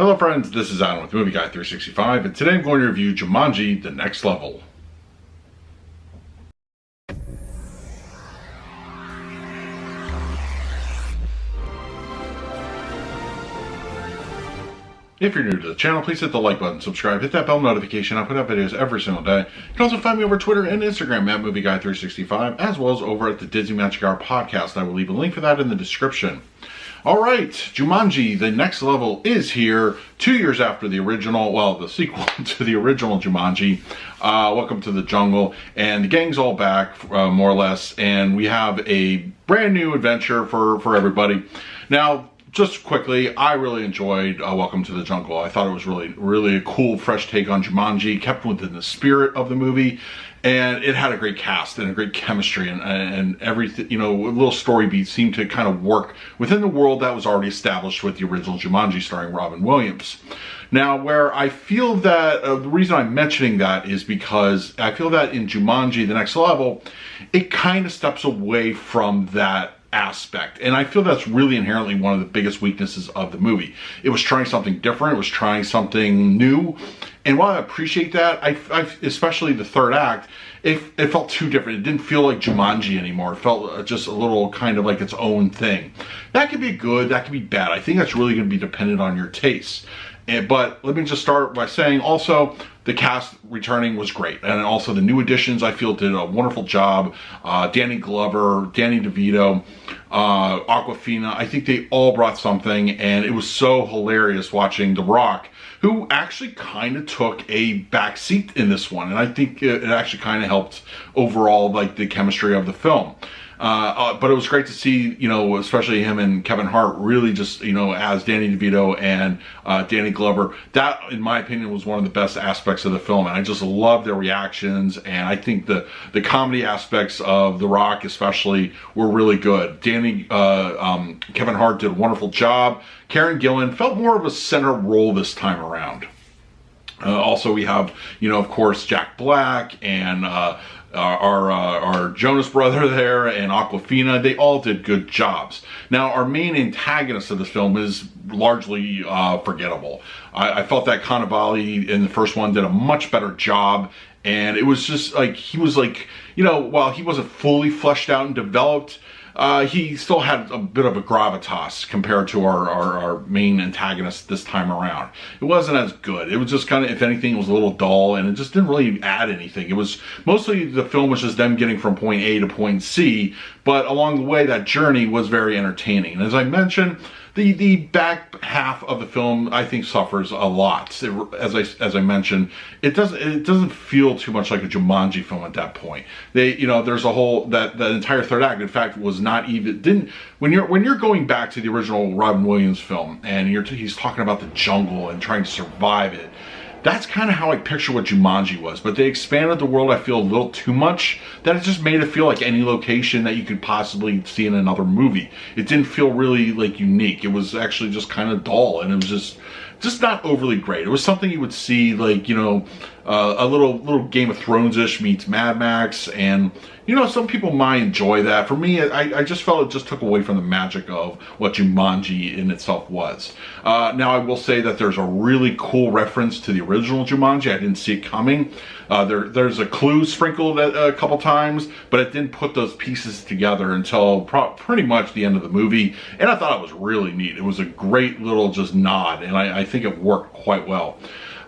Hello friends, this is Adam with Movie Guy 365, and today I'm going to review Jumanji: The Next Level. If you're new to the channel, please hit the like button, subscribe, hit that bell notification. I put out videos every single day. You can also find me over Twitter and Instagram at Movie Guy 365, as well as over at the Disney Magic Hour podcast. I will leave a link for that in the description. Alright, Jumanji: The Next Level is here 2 years after the original, well, the sequel to the original Jumanji. Welcome to the jungle, and the gang's all back, more or less, and we have a brand new adventure for everybody. Now, just quickly, I really enjoyed Welcome to the Jungle. I thought it was really a cool, fresh take on Jumanji, kept within the spirit of the movie, and it had a great cast and a great chemistry, and everything, you know, little story beats seemed to kind of work within the world that was already established with the original Jumanji starring Robin Williams. Now, where I feel that, the reason I'm mentioning that is because I feel that in Jumanji: The Next Level, it kind of steps away from that aspect, and I feel that's really inherently one of the biggest weaknesses of the movie. It was trying something different, it was trying something new, and while I appreciate that, I especially the third act, it felt too different. It didn't feel like Jumanji anymore. It felt just a little kind of like its own thing. That could be good, that could be bad. I think that's really going to be dependent on your taste. But let me just start by saying also the cast returning was great, and also the new additions I feel did a wonderful job. Danny Glover, Danny DeVito, Awkwafina, I think they all brought something, and it was so hilarious watching The Rock, who actually kind of took a back seat in this one, and I think it actually kind of helped overall, like, the chemistry of the film. But it was great to see, you know, especially him and Kevin Hart really just, you know, as Danny DeVito and Danny Glover. That, in my opinion, was one of the best aspects of the film, and I just loved their reactions, and I think the comedy aspects of The Rock especially were really good. Kevin Hart did a wonderful job. Karen Gillan felt more of a center role this time around. Also, we have, you know, of course, Jack Black and our Jonas brother there and Awkwafina. They all did good jobs. Now, our main antagonist of this film is largely forgettable. I felt that Cannavale in the first one did a much better job, and it was just like, he was like, you know, while he wasn't fully fleshed out and developed, he still had a bit of a gravitas compared to our main antagonist this time around. It wasn't as good. It was just kind of, if anything, it was a little dull, and it just didn't really add anything. It was mostly, the film was just them getting from point A to point C, but along the way, that journey was very entertaining. And as I mentioned, the back half of the film, I think, suffers a lot. As I mentioned, it doesn't feel too much like a Jumanji film at that point. You know, there's a whole that entire third act, in fact, was not even when you're going back to the original Robin Williams film, and he's talking about the jungle and trying to survive it. That's kind of how I picture what Jumanji was, but they expanded the world, I feel, a little too much, that it just made it feel like any location that you could possibly see in another movie. It didn't feel really, like, unique. It was actually just kind of dull, and it was just not overly great. It was something you would see, like, you know, a little Game of Thrones-ish meets Mad Max, and, you know, some people might enjoy that. For me, I just felt it just took away from the magic of what Jumanji in itself was. Now, I will say that there's a really cool reference to the original Jumanji. I didn't see it coming. There's a clue sprinkled a couple times, but it didn't put those pieces together until pretty much the end of the movie, and I thought it was really neat. It was a great little just nod, and I think it worked quite well.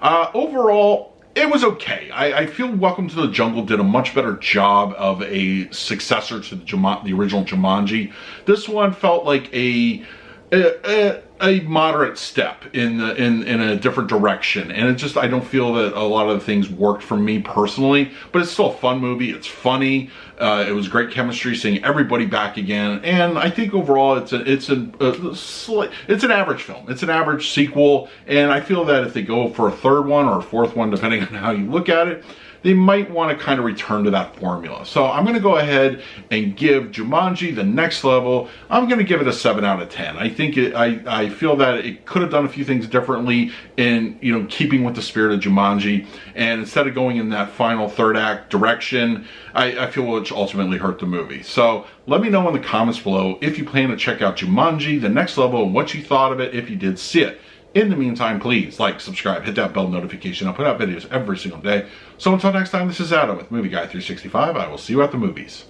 Overall, it was okay. I feel Welcome to the Jungle did a much better job of a successor to the original Jumanji. This one felt like a moderate step in a different direction, and it just, I don't feel that a lot of the things worked for me personally, but it's still a fun movie. It's funny. It was great chemistry, seeing everybody back again, and I think overall it's an average film. It's an average sequel, and I feel that if they go for a third one or a fourth one, depending on how you look at it, they might want to kind of return to that formula. So I'm going to go ahead and give Jumanji: The Next Level, I'm going to give it a 7 out of 10. I think I feel that it could have done a few things differently in, you know, keeping with the spirit of Jumanji, and instead of going in that final third act direction, I feel which ultimately hurt the movie. So let me know in the comments below if you plan to check out Jumanji: The Next Level and what you thought of it if you did see it. In the meantime, please like, subscribe, hit that bell notification. I'll put out videos every single day. So until next time, this is Adam with Movie Guy 365. I will see you at the movies.